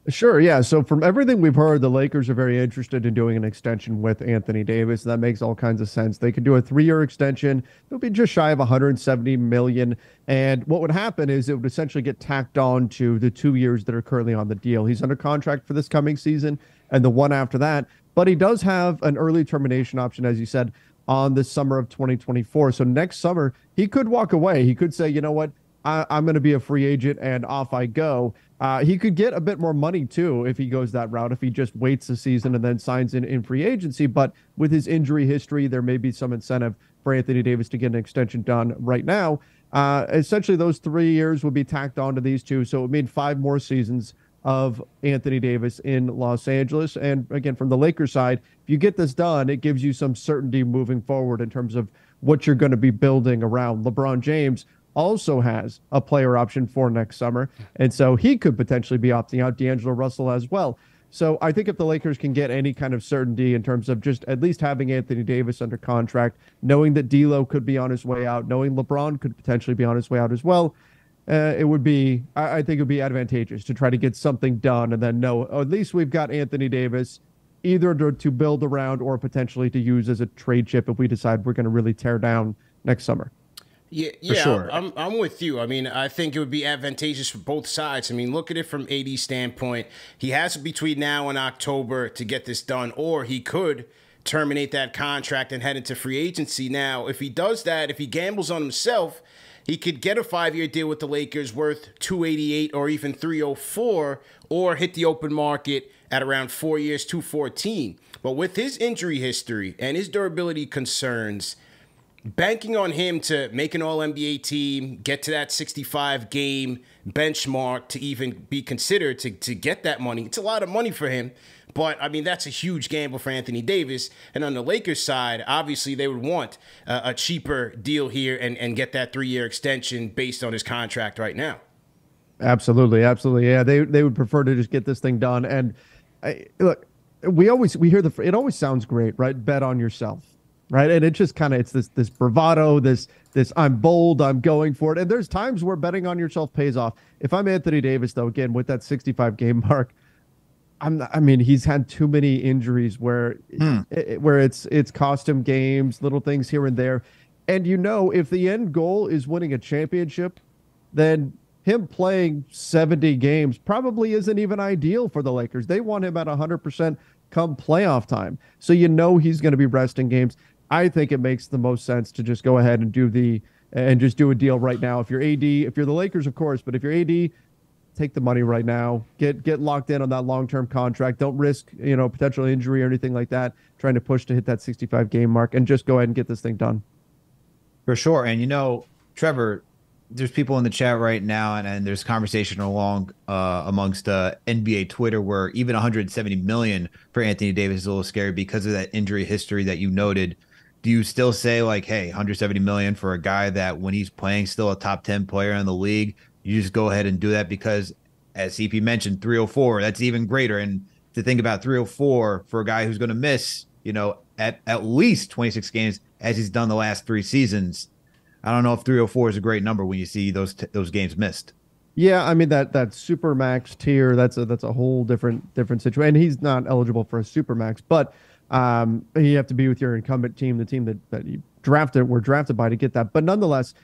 Sure, yeah. So from everything we've heard, the Lakers are very interested in doing an extension with Anthony Davis. That makes all kinds of sense. They could do a 3-year extension. It'll be just shy of 170 million. And what would happen is it would essentially get tacked on to the 2 years that are currently on the deal. He's under contract for this coming season and the one after that. But he does have an early termination option, as you said, on the summer of 2024. So next summer, he could walk away. He could say, you know what? I'm going to be a free agent and off I go. He could get a bit more money too if he goes that route, if he just waits a season and then signs in free agency. But with his injury history, there may be some incentive for Anthony Davis to get an extension done right now. Essentially, those 3 years would be tacked on to these two. So it would mean 5 more seasons of Anthony Davis in Los Angeles. And again, from the Lakers side, if you get this done, it gives you some certainty moving forward in terms of what you're going to be building around. LeBron James also has a player option for next summer. And so he could potentially be opting out, D'Angelo Russell as well. So I think if the Lakers can get any kind of certainty in terms of just at least having Anthony Davis under contract, knowing that D'Lo could be on his way out, knowing LeBron could potentially be on his way out as well, it would be, I think it would be advantageous to try to get something done and then know, oh, at least we've got Anthony Davis either to build around or potentially to use as a trade chip if we decide we're going to really tear down next summer. Yeah, For yeah, sure. I'm with you. I mean, I think it would be advantageous for both sides. I mean, look at it from AD's standpoint. He has between now and October to get this done, or he could terminate that contract and head into free agency. Now, if he does that, if he gambles on himself, he could get a 5-year deal with the Lakers worth 288 or even 304, or hit the open market at around 4 years, 214. But with his injury history and his durability concerns, banking on him to make an all NBA team, get to that 65 game benchmark to even be considered to get that money, it's a lot of money for him. But I mean, that's a huge gamble for Anthony Davis. And on the Lakers side, obviously they would want a cheaper deal here and get that 3-year extension based on his contract right now. Absolutely, absolutely. Yeah, they would prefer to just get this thing done. And look, we hear it always sounds great, right? Bet on yourself, right? And it just kind of it's this bravado, this I'm bold, I'm going for it. And there's times where betting on yourself pays off. If I'm Anthony Davis, though, again with that 65 game mark, I mean, he's had too many injuries where it's cost him games, little things here and there. And if the end goal is winning a championship, then him playing 70 games probably isn't even ideal for the Lakers. They want him at 100% come playoff time. So he's going to be resting games. I think it makes the most sense to just go ahead and just do a deal right now. If you're AD, if you're the Lakers, of course, but if you're AD, take the money right now. Get locked in on that long-term contract. Don't risk, potential injury or anything like that, trying to push to hit that 65 game mark, and just go ahead and get this thing done. For sure. And Trevor, there's people in the chat right now, and there's conversation amongst NBA Twitter where even 170 million for Anthony Davis is a little scary because of that injury history that you noted. Do you still say like, hey, 170 million for a guy that when he's playing still a top 10 player in the league, you just go ahead and do that? Because as CP mentioned, 304, that's even greater. And to think about 304 for a guy who's going to miss, at least 26 games as he's done the last 3 seasons, I don't know if 304 is a great number when you see those games missed. Yeah, I mean that super max tier, that's a whole different situation. And he's not eligible for a super max, but you have to be with your incumbent team, the team that you were drafted by to get that. But nonetheless,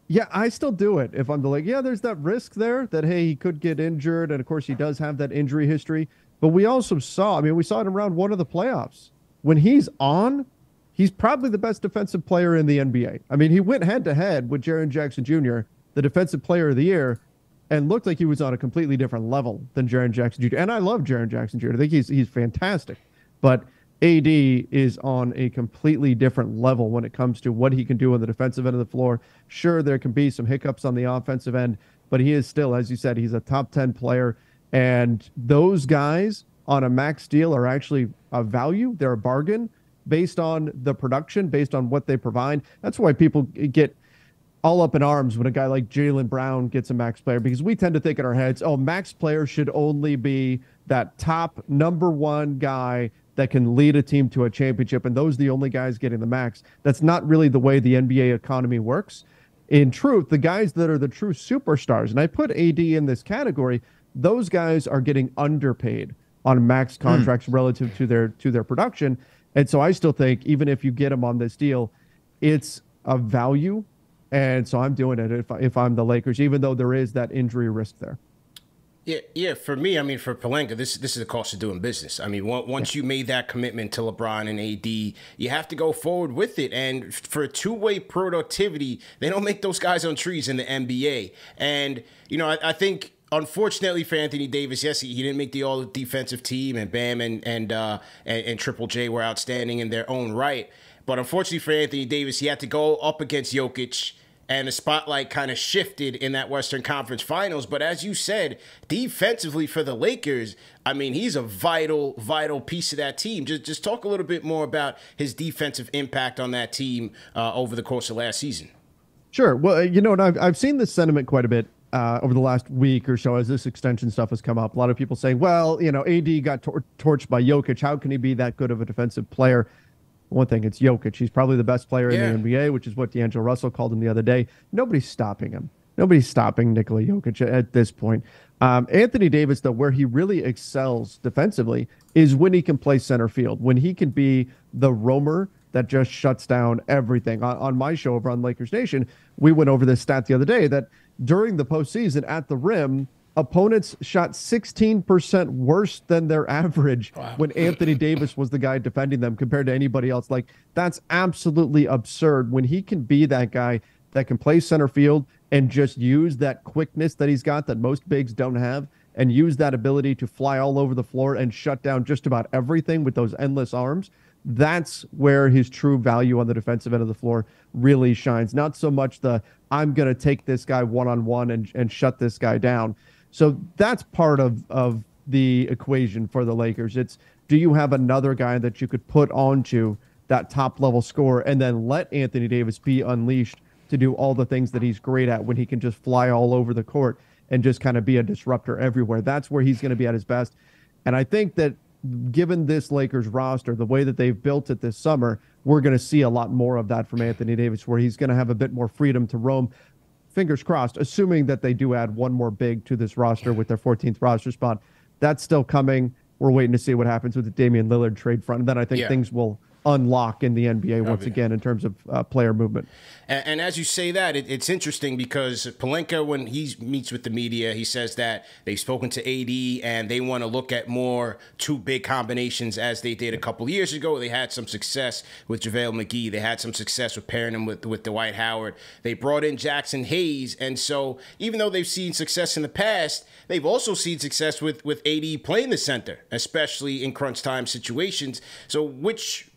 yeah, I still do it if I'm the Lakers. Yeah, there's that risk there that, hey, he could get injured. And of course, he does have that injury history. But we also saw it in round 1 of the playoffs. When he's on, he's probably the best defensive player in the NBA. I mean, he went head to head with Jaren Jackson Jr., the defensive player of the year, and looked like he was on a completely different level than Jaren Jackson Jr. And I love Jaren Jackson Jr. I think he's fantastic. But AD is on a completely different level when it comes to what he can do on the defensive end of the floor. Sure, there can be some hiccups on the offensive end, but he is still, as you said, he's a top 10 player. And those guys on a max deal are actually a value. They're a bargain based on the production, based on what they provide. That's why people get all up in arms when a guy like Jaylen Brown gets a max player, because we tend to think in our heads, oh, max player should only be that top number 1 guy that can lead a team to a championship, and those are the only guys getting the max. That's not really the way the NBA economy works. In truth, the guys that are the true superstars, and I put AD in this category, those guys are getting underpaid on max contracts relative to their production. And so I still think even if you get them on this deal, it's a value. And so I'm doing it if I'm the Lakers, even though there is that injury risk there. Yeah, yeah. For me, I mean, for Pelinka, this is the cost of doing business. I mean, once you made that commitment to LeBron and AD, you have to go forward with it. And for two-way productivity, they don't make those guys on trees in the NBA. And you know, I think, unfortunately for Anthony Davis, yes, he didn't make the all-defensive team, and Bam and Triple J were outstanding in their own right. But unfortunately for Anthony Davis, he had to go up against Jokic, and the spotlight kind of shifted in that Western Conference Finals. But as you said, defensively for the Lakers, I mean, he's a vital, vital piece of that team. Just talk a little bit more about his defensive impact on that team over the course of last season. Sure. Well, you know, and I've seen this sentiment quite a bit over the last week or so as this extension stuff has come up. A lot of people saying, well, you know, AD got torched by Jokic. How can he be that good of a defensive player? One thing, it's Jokic. He's probably the best player in the NBA, which is what D'Angelo Russell called him the other day. Nobody's stopping him. Nobody's stopping Nikola Jokic at this point. Anthony Davis, though, where he really excels defensively is when he can play center field, when he can be the roamer that just shuts down everything. On my show over on Lakers Nation, we went over this stat the other day that during the postseason at the rim, opponents shot 16% worse than their average when Anthony Davis was the guy defending them compared to anybody else. Like, that's absolutely absurd. When he can be that guy that can play center field and just use that quickness that he's got that most bigs don't have, and use that ability to fly all over the floor and shut down just about everything with those endless arms, that's where his true value on the defensive end of the floor really shines. Not so much the, I'm going to take this guy one-on-one and shut this guy down. So that's part of the equation for the Lakers. It's, do you have another guy that you could put onto that top level score and then let Anthony Davis be unleashed to do all the things that he's great at when he can just fly all over the court and just kind of be a disruptor everywhere. That's where he's going to be at his best. And I think that given this Lakers roster, the way that they've built it this summer, we're going to see a lot more of that from Anthony Davis, where he's going to have a bit more freedom to roam. Fingers crossed, assuming that they do add one more big to this roster with their 14th roster spot. That's still coming. We're waiting to see what happens with the Damian Lillard trade front. And then I think things will unlock in the NBA once again in terms of player movement. And as you say that, it's interesting because Pelinka, when he meets with the media, he says that they've spoken to AD and they want to look at more two big combinations as they did a couple years ago. They had some success with JaVale McGee. They had some success with pairing him with Dwight Howard. They brought in Jackson Hayes. And so even though they've seen success in the past, they've also seen success with AD playing the center, especially in crunch time situations. So which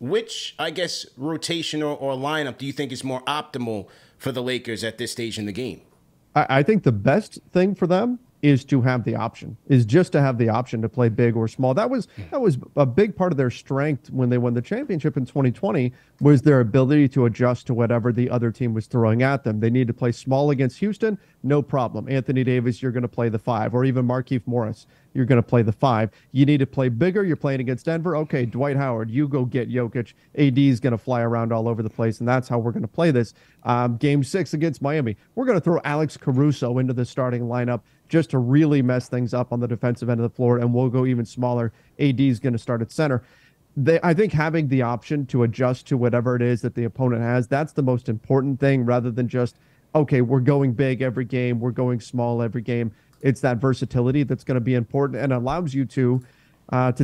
I guess, rotation or lineup do you think is more optimal for the Lakers at this stage in the game? I think the best thing for them is to have the option, is just to have the option to play big or small. That was a big part of their strength when they won the championship in 2020, was their ability to adjust to whatever the other team was throwing at them. They need to play small against Houston, no problem. Anthony Davis, you're going to play the 5, or even Markieff Morris, you're going to play the 5. You need to play bigger, you're playing against Denver. Okay, Dwight Howard, you go get Jokic. AD is going to fly around all over the place, and that's how we're going to play this. Game 6 against Miami, we're going to throw Alex Caruso into the starting lineup just to really mess things up on the defensive end of the floor, and we'll go even smaller. AD is going to start at center. I think having the option to adjust to whatever it is that the opponent has, that's the most important thing, rather than just, okay, we're going big every game, we're going small every game. It's that versatility that's going to be important and allows you to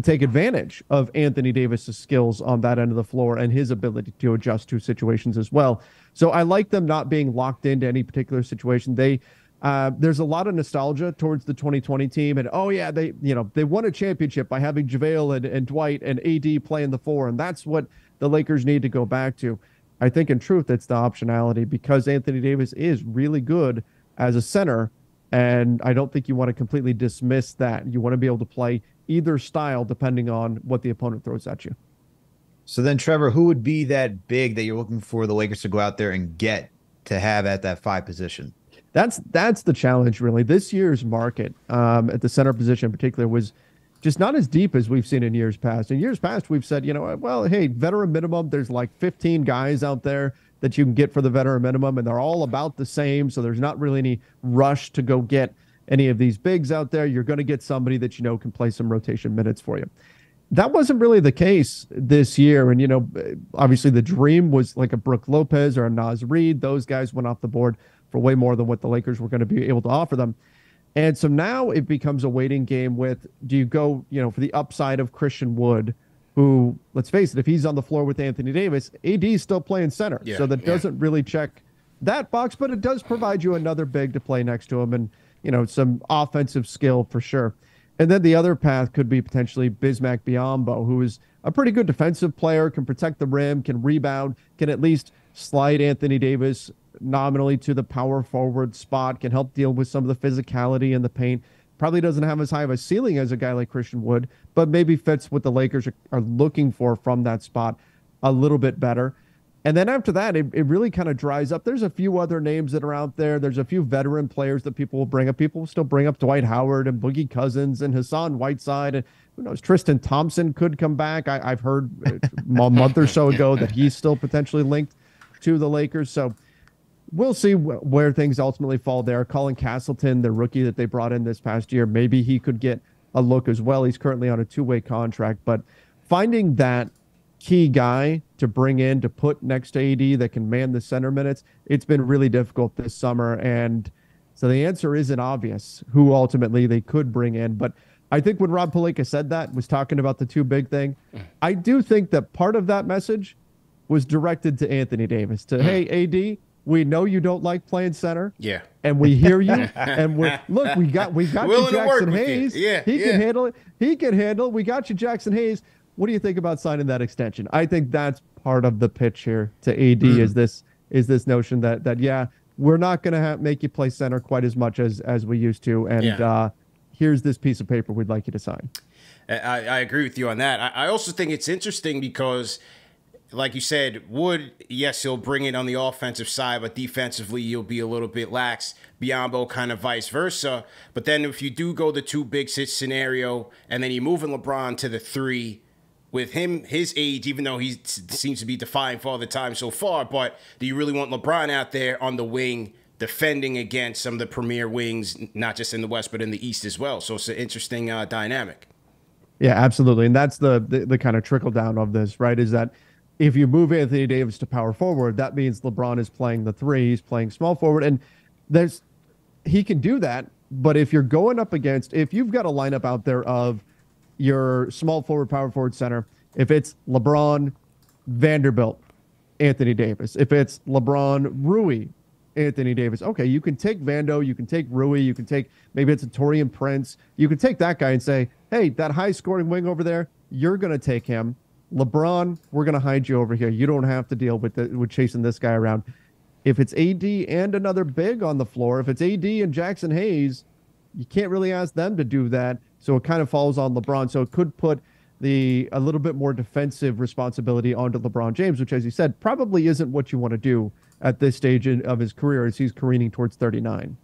take advantage of Anthony Davis's skills on that end of the floor and his ability to adjust to situations as well. So I like them not being locked into any particular situation. There's a lot of nostalgia towards the 2020 team, and they won a championship by having JaVale and Dwight and AD playing the 4, and that's what the Lakers need to go back to. I think in truth it's the optionality, because Anthony Davis is really good as a center, and I don't think you want to completely dismiss that. You want to be able to play either style depending on what the opponent throws at you. So then, Trevor, who would be that big that you're looking for the Lakers to go out there and get to have at that 5 position? That's the challenge, really. This year's market at the center position in particular was just not as deep as we've seen in years past. In years past, we've said, well, hey, veteran minimum, there's like 15 guys out there that you can get for the veteran minimum, and they're all about the same, so there's not really any rush to go get any of these bigs out there. You're going to get somebody that you know can play some rotation minutes for you. That wasn't really the case this year. And, obviously the dream was like a Brook Lopez or a Naz Reid. Those guys went off the board for way more than what the Lakers were going to be able to offer them. And so now it becomes a waiting game with, do you go, for the upside of Christian Wood, who, let's face it, if he's on the floor with Anthony Davis, AD is still playing center. Yeah, so that doesn't really check that box, but it does provide you another big to play next to him and, some offensive skill for sure. And then the other path could be potentially Bismack Biyombo, who is a pretty good defensive player, can protect the rim, can rebound, can at least slide Anthony Davis nominally to the power forward spot, can help deal with some of the physicality in the paint. Probably doesn't have as high of a ceiling as a guy like Christian Wood, but maybe fits what the Lakers are looking for from that spot a little bit better. And then after that, it really kind of dries up. There's a few other names that are out there. There's a few veteran players that people will bring up. People will still bring up Dwight Howard and Boogie Cousins and Hassan Whiteside. And who knows, Tristan Thompson could come back. I've heard a month or so ago that he's still potentially linked to the Lakers. So we'll see where things ultimately fall there. Colin Castleton, the rookie that they brought in this past year, maybe he could get a look as well. He's currently on a two-way contract. But finding that key guy to bring in to put next to AD that can man the center minutes, it's been really difficult this summer. And so the answer isn't obvious who ultimately they could bring in. But I think when Rob Pelinka said that, was talking about the too big thing, I do think that part of that message was directed to Anthony Davis, to, hey, AD, we know you don't like playing center. Yeah. And we hear you. And we got you, Jackson Hayes. Yeah. He can handle it. He can handle it. We got you, Jackson Hayes. What do you think about signing that extension? I think that's part of the pitch here to AD is this notion that yeah, we're not going to make you play center quite as much as we used to. And here's this piece of paper we'd like you to sign. I agree with you on that. I also think it's interesting because, like you said, Wood, yes, he'll bring it on the offensive side, but defensively, you'll be a little bit lax. Biyombo kind of vice versa. But then if you do go the two big scenario, and then you're moving LeBron to the three, with him, his age, even though he seems to be defying for all the time so far, but do you really want LeBron out there on the wing defending against some of the premier wings, not just in the West, but in the East as well? So it's an interesting dynamic. Yeah, absolutely. And that's the kind of trickle down of this, right? Is that if you move Anthony Davis to power forward, that means LeBron is playing the three, he's playing small forward. And he can do that. But if you're going up against, if you've got a lineup out there of your small forward, power forward, center, if it's LeBron, Vanderbilt, Anthony Davis, if it's LeBron, Rui, Anthony Davis, okay, you can take Vando, you can take Rui, you can take, maybe it's a Taurean Prince, you can take that guy and say, hey, that high scoring wing over there, you're going to take him. LeBron, we're going to hide you over here. You don't have to deal with chasing this guy around. If it's AD and another big on the floor, if it's AD and Jackson Hayes, you can't really ask them to do that. So it kind of falls on LeBron. So it could put a little bit more defensive responsibility onto LeBron James, which, as you said, probably isn't what you want to do at this stage of his career as he's careening towards 39.